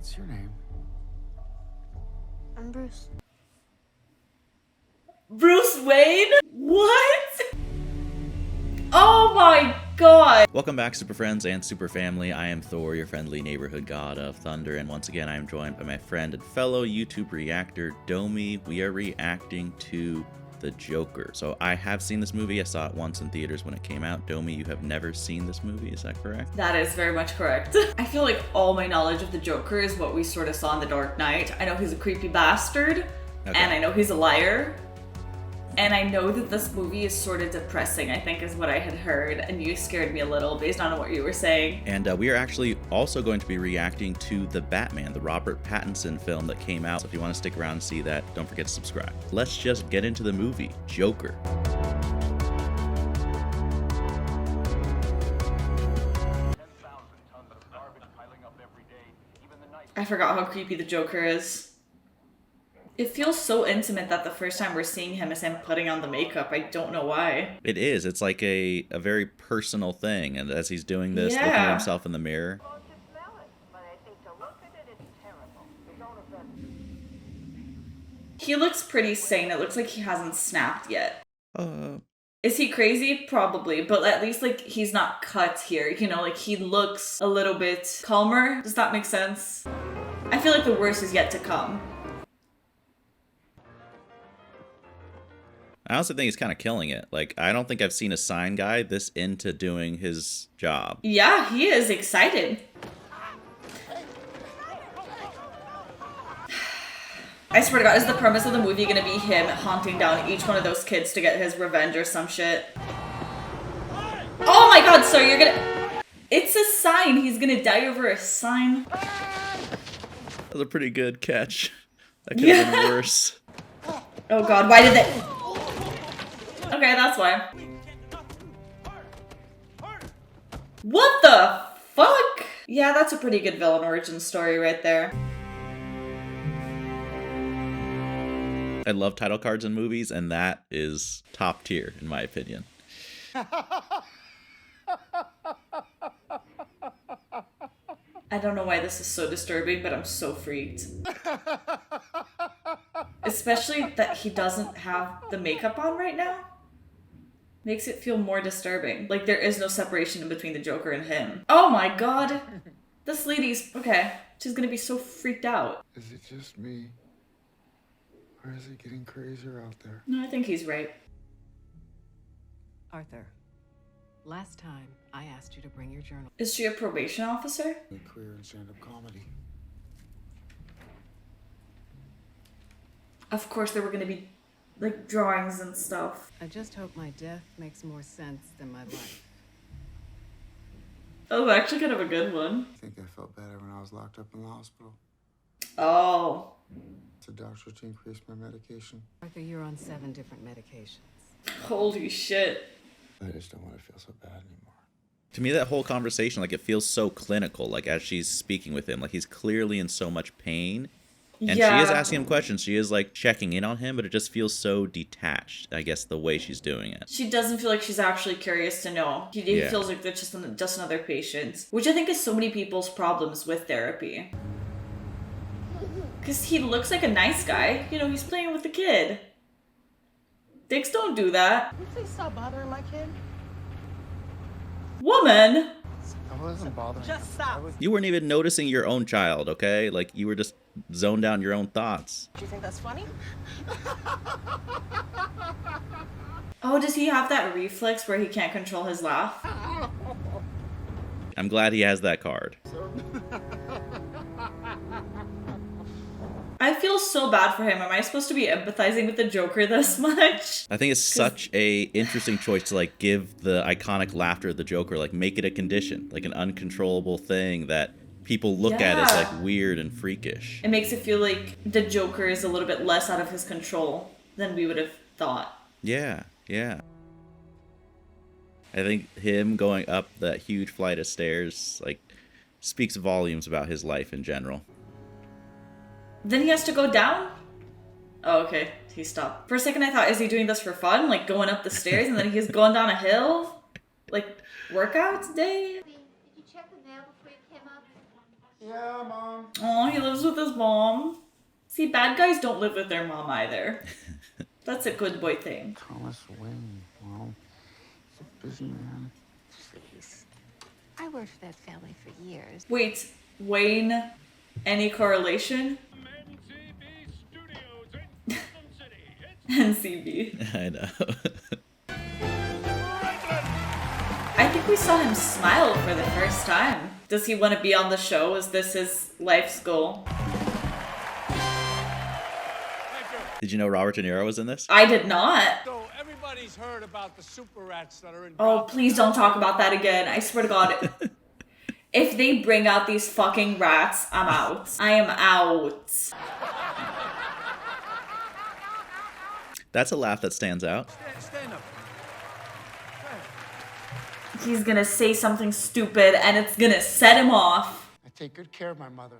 What's your name? I'm Bruce. Bruce Wayne? What? Oh my god! Welcome back, Super Friends and Super Family. I am Thor, your friendly neighborhood god of thunder, and once again I am joined by my friend and fellow YouTube reactor, Domi. We are reacting to The Joker. So I have seen this movie. I saw it once in theaters when it came out. Domi, you have never seen this movie, is that correct? That is very much correct. I feel like all my knowledge of the Joker is what we sort of saw in The Dark Knight. I know he's a creepy bastard, and I know he's a liar. And I know that this movie is sort of depressing, I think is what I had heard, and you scared me a little based on what you were saying. And we are actually also going to be reacting to The Batman, the Robert Pattinson film that came out. So if you want to stick around and see that, don't forget to subscribe. Let's just get into the movie, Joker. I forgot how creepy the Joker is. It feels so intimate that the first time we're seeing him is him putting on the makeup. I don't know why. It is. It's like a very personal thing. And as he's doing this, looking at himself in the mirror. He looks pretty sane. It looks like he hasn't snapped yet. Is he crazy? Probably. But at least like he's not cut here. You know, like he looks a little bit calmer. Does that make sense? I feel like the worst is yet to come. I also think he's kind of killing it. Like, I don't think I've seen a sign guy this into doing his job. Yeah, he is excited. I swear to God, is the premise of the movie gonna be him hunting down each one of those kids to get his revenge or some shit? Oh my God, so you're gonna... It's a sign. He's gonna die over a sign. That was a pretty good catch. That could have been worse. Oh God, why did they... Okay, that's why. What the fuck? Yeah, that's a pretty good villain origin story right there. I love title cards in movies, and that is top tier, in my opinion. I don't know why this is so disturbing, but I'm so freaked. Especially that he doesn't have the makeup on right now. Makes it feel more disturbing. Like there is no separation between the Joker and him. Oh my God. This lady's... Okay. She's gonna be so freaked out. Is it just me? Or is it getting crazier out there? No, I think he's right. Arthur, last time I asked you to bring your journal. Is she a probation officer? A career in stand-up comedy. Of course there were gonna be like drawings and stuff. I just hope my death makes more sense than my life. Oh, actually kind of a good one. I think I felt better when I was locked up in the hospital. Oh. The doctor to increase my medication. Arthur, you're on 7 different medications. Holy shit. I just don't want to feel so bad anymore. To me, that whole conversation, like, it feels so clinical, like, as she's speaking with him. Like, he's clearly in so much pain. And she is asking him questions. She is, like, checking in on him, but it just feels so detached, I guess, the way she's doing it. She doesn't feel like she's actually curious to know. He feels like they're just another patient. Which I think is so many people's problems with therapy. Because he looks like a nice guy. You know, he's playing with the kid. Dicks don't do that. Can you please stop bothering my kid? Woman! I wasn't bothering. Just stop. You weren't even noticing your own child, okay? Like, you were just zoned out in your own thoughts. Do you think that's funny? Oh, does he have that reflex where he can't control his laugh? I'm glad he has that card. I feel so bad for him. Am I supposed to be empathizing with the Joker this much? I think it's such a interesting choice to, like, give the iconic laughter of the Joker, like, make it a condition, like an uncontrollable thing that people look at as, like, weird and freakish. It makes it feel like the Joker is a little bit less out of his control than we would have thought. Yeah, yeah. I think him going up that huge flight of stairs, like, speaks volumes about his life in general. Then he has to go down? Oh, okay. He stopped. For a second I thought, is he doing this for fun? Like going up the stairs and then he's going down a hill? Like workouts day? Did you check the mail before you came up? Yeah, Mom. Oh, he lives with his mom. See, bad guys don't live with their mom either. That's a good boy thing. Thomas Wayne, Mom. He's a busy man. Please. I worked for that family for years. Wait, Wayne, any correlation? NCB. I know. I think we saw him smile for the first time. Does he want to be on the show? Is this his life's goal? Did you know Robert De Niro was in this? I did not. So everybody's heard about the super rats that are in. Oh, please don't talk about that again. I swear to God. If they bring out these fucking rats, I'm out. I am out. That's a laugh that stands out. Stand up. He's gonna say something stupid and it's gonna set him off. I take good care of my mother.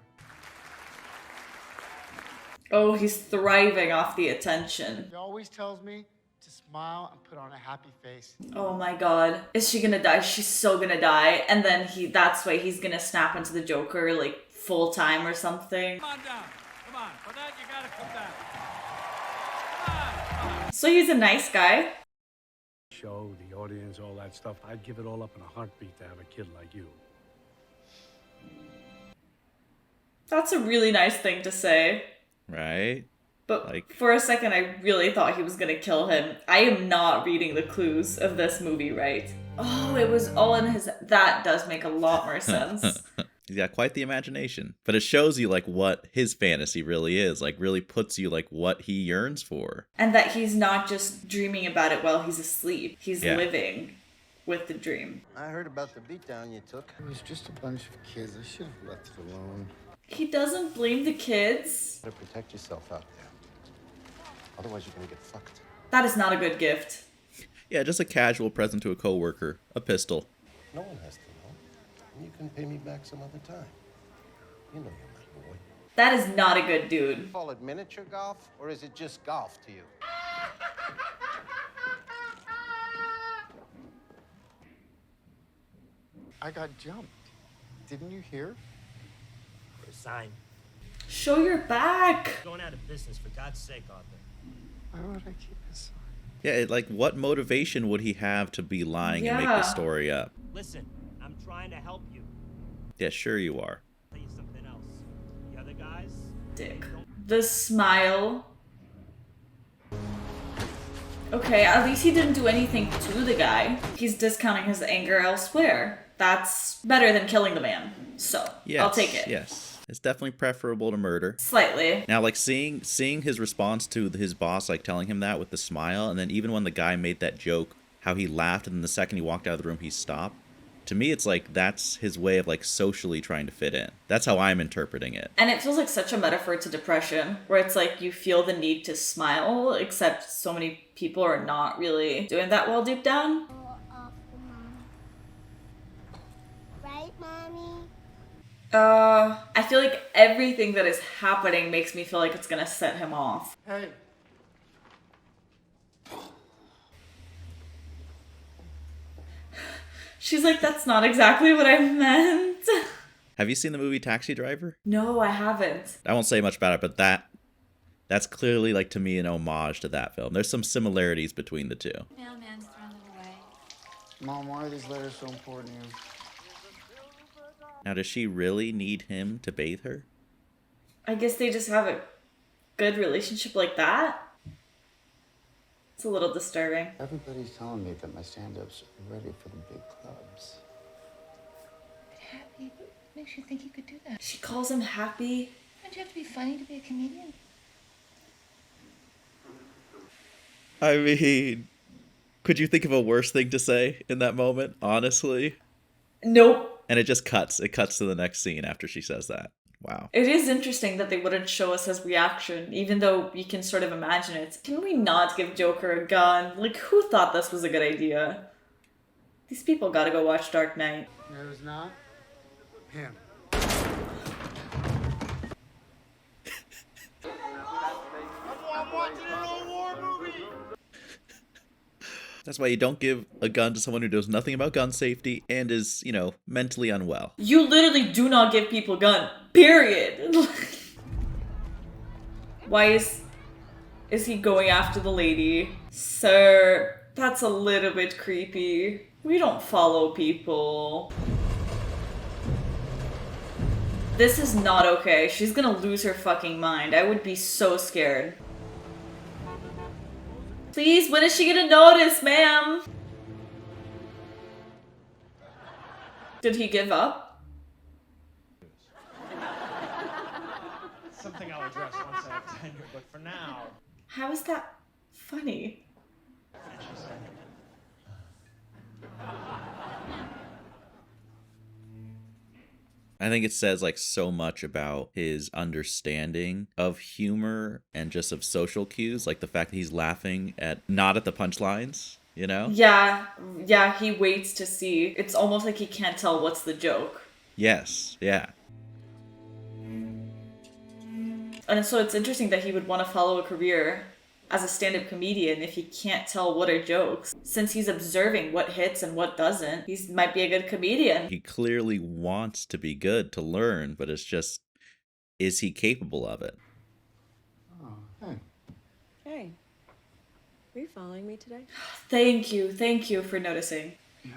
Oh, he's thriving off the attention. He always tells me to smile and put on a happy face. Oh my God. Is she gonna die? She's so gonna die. And then that's why he's gonna snap into the Joker like full time or something. Come on down. Come on. For that, you gotta come down. Come on. So he's a nice guy. Show, the audience, all that stuff. I'd give it all up in a heartbeat to have a kid like you. That's a really nice thing to say. Right? But for a second, I really thought he was gonna kill him. I am not reading the clues of this movie right. Oh, it was all in his... That does make a lot more sense. He's got quite the imagination. But it shows you, like, what his fantasy really is. Like, really puts you, like, what he yearns for. And that he's not just dreaming about it while he's asleep. He's living with the dream. I heard about the beatdown you took. It was just a bunch of kids. I should have left it alone. He doesn't blame the kids. Better protect yourself out there. Otherwise, you're gonna get fucked. That is not a good gift. Yeah, just a casual present to a coworker. A pistol. No one has to know. And you can pay me back some other time. You know you're my boy. That is not a good dude. Call it miniature golf, or is it just golf to you? I got jumped. Didn't you hear? Resign. Show your back. Going out of business, for God's sake, Arthur. Why would I keep this on? Yeah, like, what motivation would he have to be lying and make the story up? Listen, I'm trying to help you. Yeah, sure you are. Tell you something else. The other guys... Dick. The smile. Okay, at least he didn't do anything to the guy. He's discounting his anger elsewhere. That's better than killing the man. So, Yes, I'll take it. Yes. It's definitely preferable to murder. Slightly. Now, like, seeing his response to his boss, like, telling him that with the smile, and then even when the guy made that joke, how he laughed, and then the second he walked out of the room, he stopped. To me, it's like, that's his way of, like, socially trying to fit in. That's how I'm interpreting it. And it feels like such a metaphor to depression, where it's like you feel the need to smile, except so many people are not really doing that well deep down. Right, Mommy? I feel like everything that is happening makes me feel like it's gonna set him off. Hey. She's like, that's not exactly what I meant. Have you seen the movie Taxi Driver? No, I haven't. I won't say much about it, but that's clearly, like, to me, an homage to that film. There's some similarities between the two. Mailman's thrown them away. Mom, why are these letters so important to you? Now, does she really need him to bathe her? I guess they just have a good relationship like that. It's a little disturbing. Everybody's telling me that my stand-ups are ready for the big clubs. But Happy, what makes you think you could do that? She calls him Happy. Don't you have to be funny to be a comedian? I mean, could you think of a worse thing to say in that moment, honestly? Nope. And it just cuts. It cuts to the next scene after she says that. Wow. It is interesting that they wouldn't show us his reaction, even though you can sort of imagine it. Can we not give Joker a gun? Like, who thought this was a good idea? These people gotta go watch Dark Knight. It was not him. I'm watching an old war movie. That's why you don't give a gun to someone who knows nothing about gun safety and is, you know, mentally unwell. You literally do not give people gun. Period. Why is he going after the lady? Sir, that's a little bit creepy. We don't follow people. This is not okay. She's gonna lose her fucking mind. I would be so scared. Please, when is she gonna notice, ma'am? Did he give up? Something I'll address once I have tenure, but for now... How is that funny? I think it says like so much about his understanding of humor and just of social cues, like the fact that he's laughing at not at the punchlines, you know? Yeah, he waits to see. It's almost like he can't tell what's the joke. Yes, yeah. And so it's interesting that he would want to follow a career as a stand-up comedian if he can't tell what are jokes. Since he's observing what hits and what doesn't, he might be a good comedian. He clearly wants to be good, to learn, but it's just, is he capable of it? Oh, hey. Hey, were you following me today? Thank you for noticing. Yeah.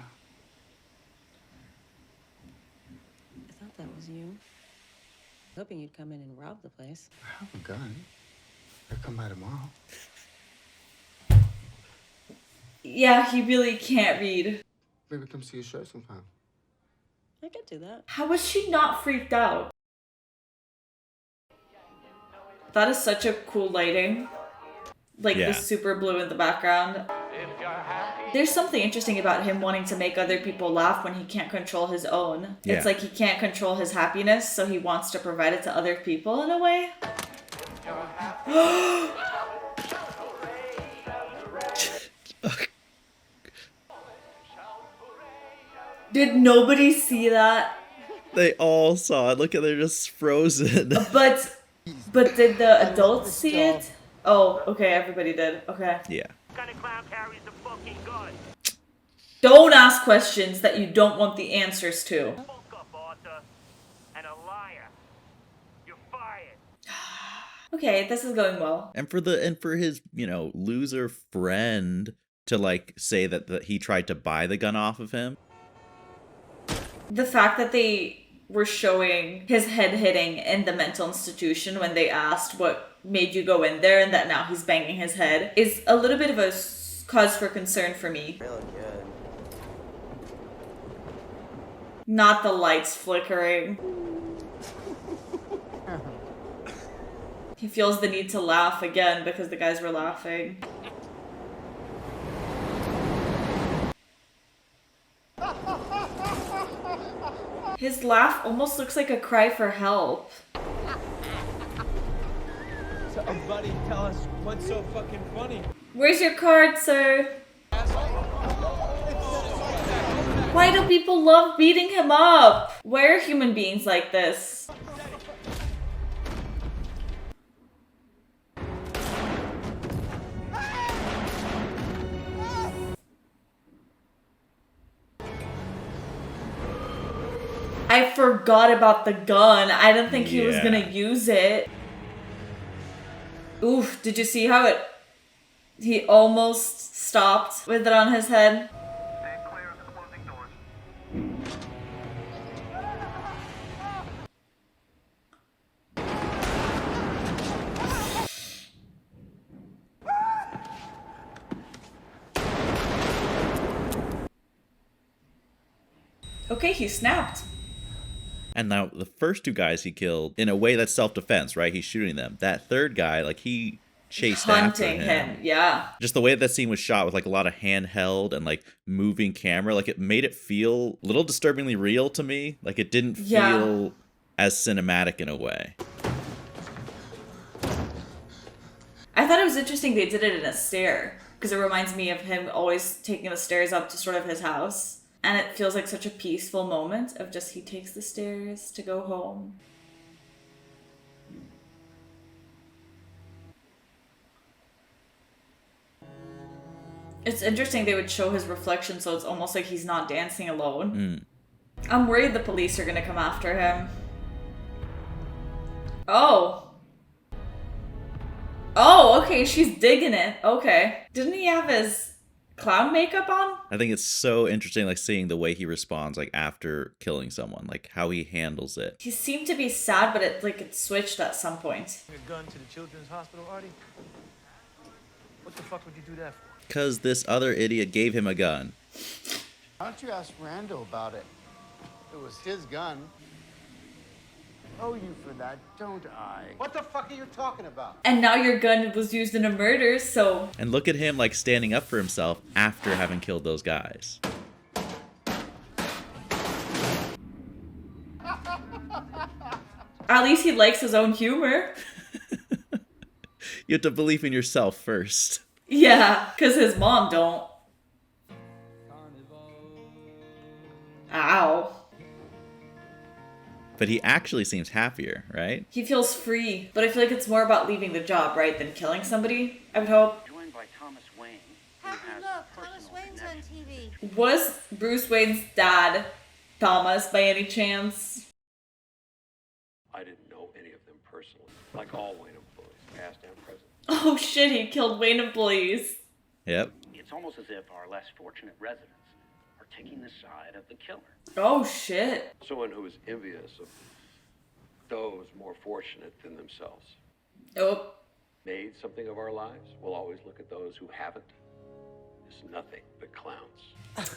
I thought that was you. Hoping you'd come in and rob the place. I have a gun. I'll come by tomorrow. Yeah, he really can't read. Maybe come see a show sometime. I could do that. How was she not freaked out? That is such a cool lighting. Like Yeah. the super blue in the background. There's something interesting about him wanting to make other people laugh when he can't control his own. Yeah. It's like he can't control his happiness, so he wants to provide it to other people in a way. Did nobody see that? They all saw it. Look at, they're just frozen. But did the adults see it? Oh, okay, everybody did. Okay. Yeah. What kind of clown carries a fucking gun? Don't ask questions that you don't want the answers to. Spoke up, Arthur. And a liar. You're fired. Okay, this is going well. And for his, you know, loser friend to like say that he tried to buy the gun off of him. The fact that they were showing his head hitting in the mental institution when they asked what made you go in there and that now he's banging his head is a little bit of a cause for concern for me. Not the lights flickering. He feels the need to laugh again because the guys were laughing. His laugh almost looks like a cry for help. So, buddy, tell us what's so fucking funny. Where's your card, sir? Why do people love beating him up? Why are human beings like this? I forgot about the gun. I didn't think he was gonna use it. Oof, did you see how he almost stopped with it on his head? Okay, he snapped. And now the first two guys he killed, in a way that's self-defense, right? He's shooting them. That third guy, like he chased after Hunting him, yeah. Just the way that scene was shot with like a lot of handheld and like moving camera, like it made it feel a little disturbingly real to me. Like it didn't feel as cinematic in a way. I thought it was interesting they did it in a stair because it reminds me of him always taking the stairs up to sort of his house. And it feels like such a peaceful moment of just he takes the stairs to go home. It's interesting they would show his reflection, so it's almost like he's not dancing alone. I'm worried the police are gonna come after him. Oh. Oh, okay, she's digging it. Okay. Didn't he have his clown makeup on? I think it's so interesting, like, seeing the way he responds, like, after killing someone, like, how he handles it. He seemed to be sad, but it switched at some point. A gun to the children's hospital, Artie? What the fuck would you do that for? Because this other idiot gave him a gun. Why don't you ask Randall about it? It was his gun. I owe you for that, don't I? What the fuck are you talking about? And now your gun was used in a murder, so... And look at him, like, standing up for himself after having killed those guys. At least he likes his own humor. You have to believe in yourself first. Yeah, because his mom don't. Ow. But he actually seems happier, right? He feels free, but I feel like it's more about leaving the job, right, than killing somebody, I would hope. Joined by Thomas Wayne. Happy, look, Thomas Wayne's on TV. Was Bruce Wayne's dad Thomas by any chance? I didn't know any of them personally, like all Wayne employees, past and present. Oh shit, he killed Wayne employees. Yep. It's almost as if our less fortunate residents are taking the side of the killer. Oh shit. Someone who is envious of those more fortunate than themselves. Oh. Made something of our lives, we'll always look at those who haven't as nothing but clowns.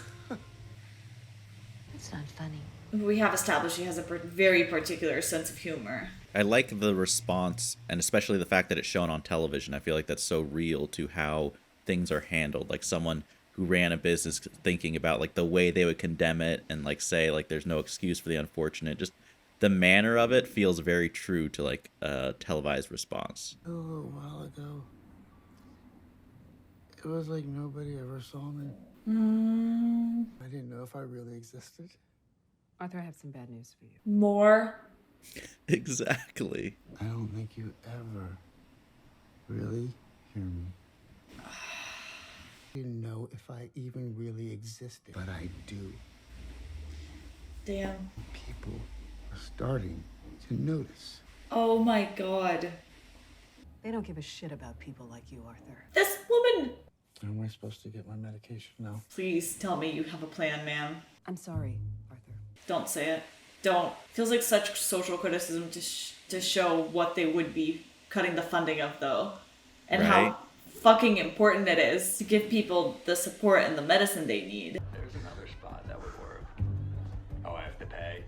It's not funny. We have established he has a very particular sense of humor. I like the response, and especially the fact that it's shown on television. I feel like that's so real to how things are handled. Like someone who ran a business thinking about like the way they would condemn it and like say like there's no excuse for the unfortunate. Just the manner of it feels very true to like a televised response. A little while ago, it was like nobody ever saw me. I didn't know if I really existed. Arthur, I have some bad news for you. More? Exactly. I don't think you ever really hear me. I didn't know if I even really existed, but I do. Damn. People are starting to notice. Oh my god. They don't give a shit about people like you, Arthur. This woman... How am I supposed to get my medication now? Please tell me you have a plan, ma'am. I'm sorry, Arthur. Don't say it. Don't. Feels like such social criticism to show what they would be cutting the funding of, though. And how fucking important it is to give people the support and the medicine they need. There's another spot that would work. Oh, I have to pay?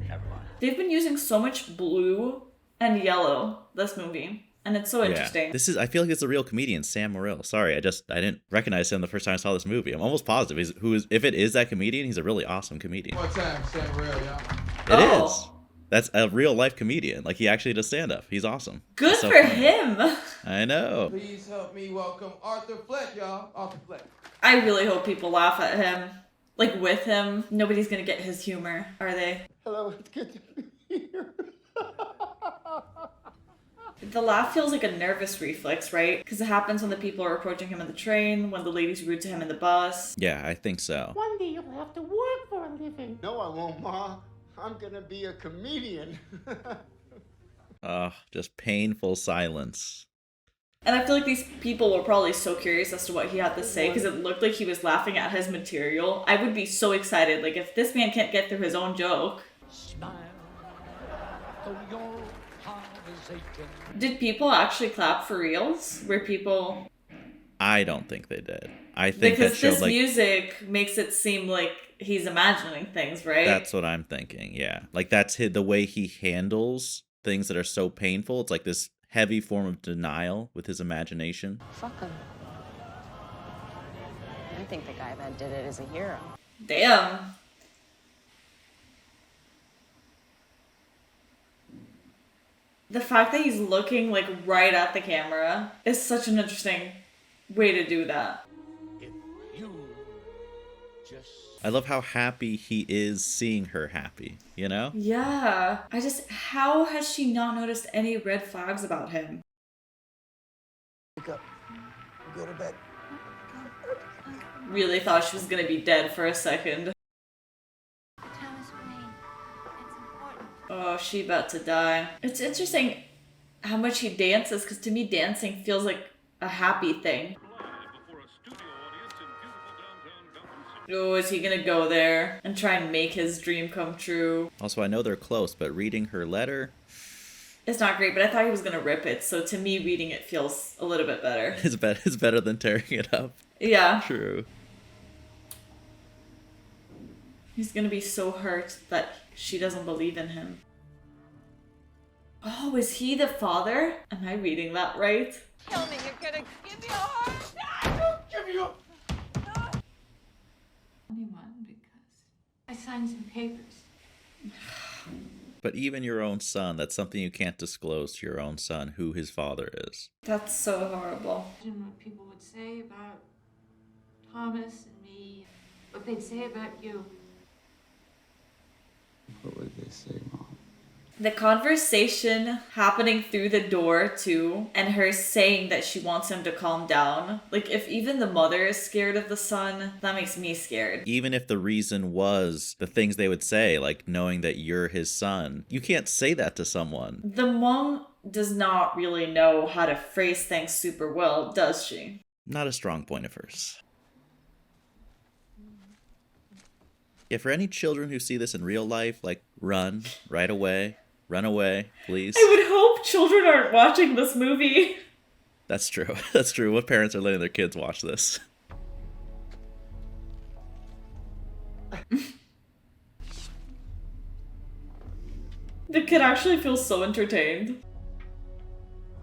Never mind. They've been using so much blue and yellow this movie. And it's so interesting. This is, I feel like it's a real comedian, Sam Morril. Sorry, I didn't recognize him the first time I saw this movie. I'm almost positive if it is that comedian, he's a really awesome comedian. What time, Sam Morril, yeah? It is. That's a real life comedian. Like he actually does stand up. He's awesome. Good for him. I know. Please help me welcome Arthur Fleck, y'all. Arthur Fleck. I really hope people laugh at him. Like with him. Nobody's gonna get his humor, are they? Hello, it's good to be here. The laugh feels like a nervous reflex, right? Because it happens when the people are approaching him on the train, when the lady's rude to him in the bus. Yeah, I think so. One day you'll have to work for a living. No, I won't, Ma. I'm gonna be a comedian. Just painful silence. And I feel like these people were probably so curious as to what he had to say because it looked like he was laughing at his material. I would be so excited. Like, if this man can't get through his own joke. Smile, though your heart is aching. Did people actually clap for reals? Were people... I don't think they did. I think because that showed this like... music makes it seem like he's imagining things, right? That's what I'm thinking, yeah. Like, that's the way he handles things that are so painful. It's like this heavy form of denial with his imagination. Fuck him. I think the guy that did it is a hero. Damn. The fact that he's looking like right at the camera is such an interesting way to do that. If you just... I love how happy he is seeing her happy, you know? Yeah. How has she not noticed any red flags about him? Wake up. Go to bed. Really thought she was gonna be dead for a second. Thomas Wayne, it's important. Oh, she about to die. It's interesting how much he dances, because to me dancing feels like a happy thing. Oh, is he gonna go there and try and make his dream come true? Also, I know they're close, but reading her letter... It's not great, but I thought he was gonna rip it, so to me reading it feels a little bit better. It's better than tearing it up. Yeah. True. He's gonna be so hurt that she doesn't believe in him. Oh, is he the father? Am I reading that right? Tell me you're gonna give me a heart attack. Don't give me up. Anyone, because I signed some papers. But even your own son, that's something you can't disclose to your own son, who his father is. That's so horrible. Imagine what people would say about Thomas and me, what they'd say about you. What would they say, Mom? The conversation happening through the door too, and her saying that she wants him to calm down. Like, if even the mother is scared of the son, that makes me scared. Even if the reason was the things they would say, like knowing that you're his son, you can't say that to someone. The mom does not really know how to phrase things super well, does she? Not a strong point of hers. Yeah, for any children who see this in real life, like, run right away. Run away, please. I would hope children aren't watching this movie. That's true. That's true. What parents are letting their kids watch this? The kid actually feels so entertained.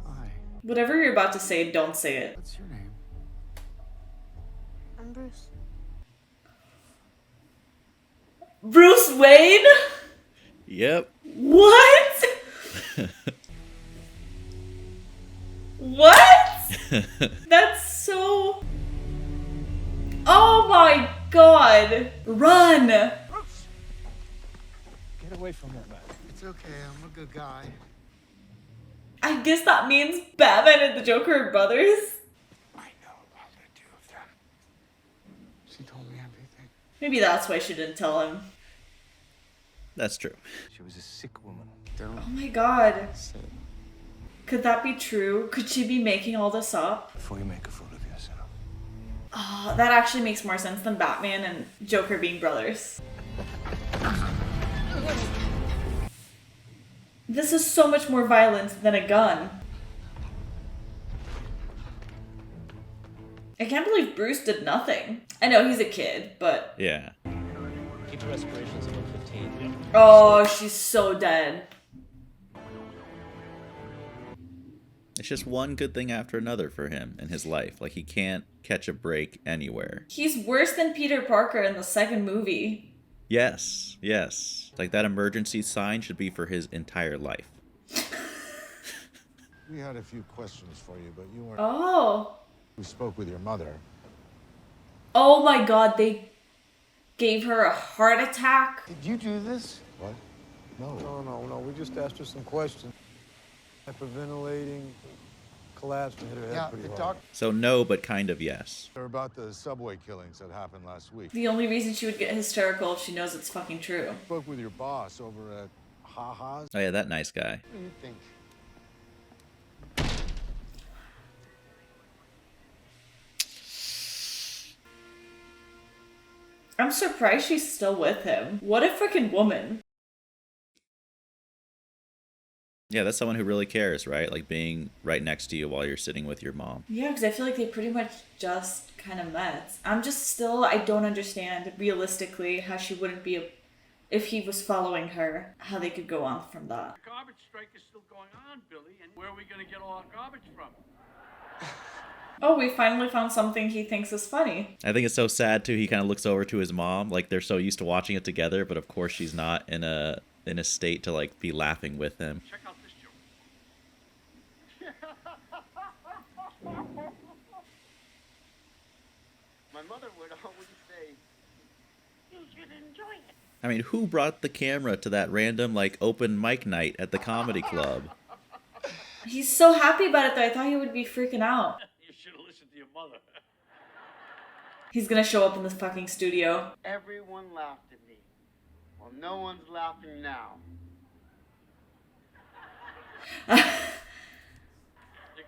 Hi. Whatever you're about to say, don't say it. What's your name? I'm Bruce. Bruce Wayne? Yep. What? What? That's so... Oh my god! Run! Get away from her, man. It's okay, I'm a good guy. I guess that means Batman and the Joker are brothers? I know about the two of them. She told me everything. Maybe that's why she didn't tell him. That's true. She was a sick woman. Don't Oh my god. say it. Could that be true? Could she be making all this up? Before you make a fool of yourself. Oh, that actually makes more sense than Batman and Joker being brothers. This is so much more violent than a gun. I can't believe Bruce did nothing. I know he's a kid, but... Yeah. Keep your respirations above 15. Oh, she's so dead. It's just one good thing after another for him in his life. Like, he can't catch a break anywhere. He's worse than Peter Parker in the second movie. Yes, yes. Like, that emergency sign should be for his entire life. We had a few questions for you, but you weren't. Oh. We spoke with your mother. Oh my god, they gave her a heart attack? Did you do this? What? No. No. We just asked her some questions. Hyperventilating, collapsed, and hit her head pretty hard. So no, but kind of yes. They're about the subway killings that happened last week. The only reason she would get hysterical if she knows it's fucking true. Spoke with your boss over at Ha Ha's. Oh yeah, that nice guy. What do you think? I'm surprised she's still with him. What a freaking woman. Yeah, that's someone who really cares, right? Like being right next to you while you're sitting with your mom. Yeah, because I feel like they pretty much just kind of met. I don't understand realistically how she wouldn't be, if he was following her, how they could go on from that. The garbage strike is still going on, Billy, and where are we going to get all our garbage from? Oh, we finally found something he thinks is funny. I think it's so sad too. He kind of looks over to his mom, like they're so used to watching it together, but of course she's not in a state to like be laughing with him. Check out this joke. My mother would always say, You should enjoy it. I mean, who brought the camera to that random like open mic night at the comedy club? He's so happy about it though. I thought he would be freaking out. you should have listened to your mother. He's gonna show up in the fucking studio. Everyone laughed at me. Well, no one's laughing now. You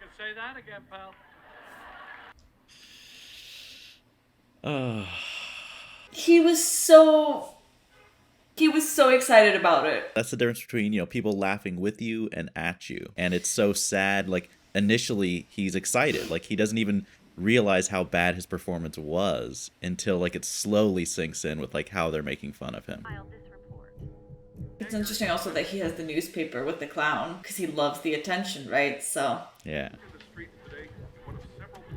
can say that again, pal. He was so excited about it. That's the difference between, you know, people laughing with you and at you. And it's so sad. Like, initially, he's excited. Like, he doesn't even realize how bad his performance was until, like, it slowly sinks in with, like, how they're making fun of him. It's interesting also that he has the newspaper with the clown, because he loves the attention, right? So. Yeah.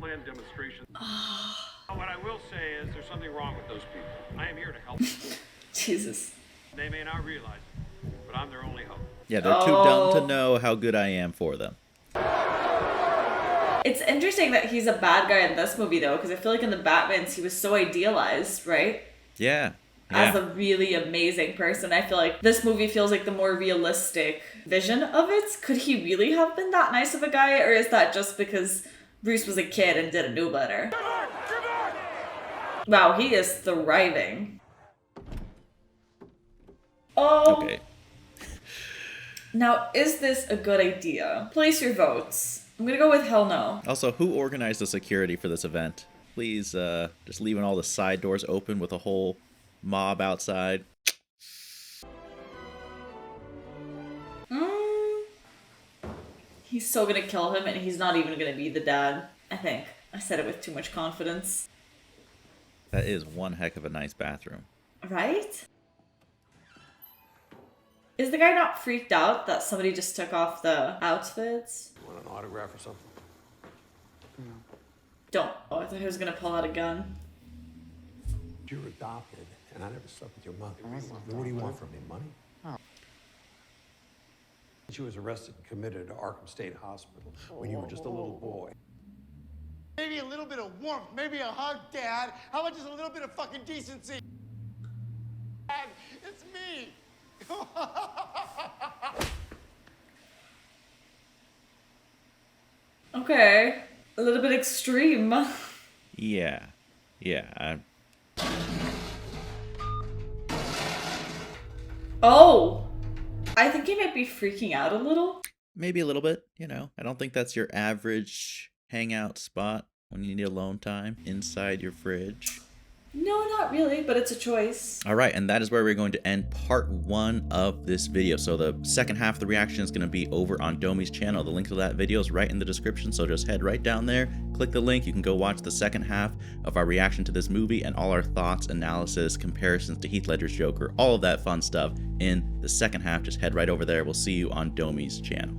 Planned demonstration. What I will say is there's something wrong with those people. I am here to help them. Jesus. They may not realize it, but I'm their only hope. Yeah, they're too dumb to know how good I am for them. It's interesting that he's a bad guy in this movie, though, because I feel like in the Batmans, he was so idealized, right? Yeah. As a really amazing person. I feel like this movie feels like the more realistic vision of it. Could he really have been that nice of a guy, or is that just because Bruce was a kid and didn't know better? Wow, he is thriving. Oh. Okay. Now, is this a good idea? Place your votes. I'm gonna go with hell no. Also, who organized the security for this event? Please, just leaving all the side doors open with a whole mob outside. He's so gonna kill him, and he's not even gonna be the dad. I think. I said it with too much confidence. That is one heck of a nice bathroom. Right? Is the guy not freaked out that somebody just took off the outfits? You want an autograph or something? Don't. Oh, I thought he was gonna pull out a gun. You're adopted, and I never slept with your mother. What do you want from me? Money? She was arrested and committed to Arkham State Hospital when you were just a little boy. Maybe a little bit of warmth, maybe a hug, Dad. How about just a little bit of fucking decency? Dad, it's me. Okay. A little bit extreme. Yeah. Yeah. Oh! I think he might be freaking out a little. Maybe a little bit, you know. I don't think that's your average hangout spot when you need alone time inside your fridge. No, not really, but it's a choice. All right, and that is where we're going to end part 1 of this video. So the second half of the reaction is going to be over on Domi's channel. The link to that video is right in the description, so just head right down there, click the link. You can go watch the second half of our reaction to this movie and all our thoughts, analysis, comparisons to Heath Ledger's Joker, all of that fun stuff in the second half. Just head right over there. We'll see you on Domi's channel.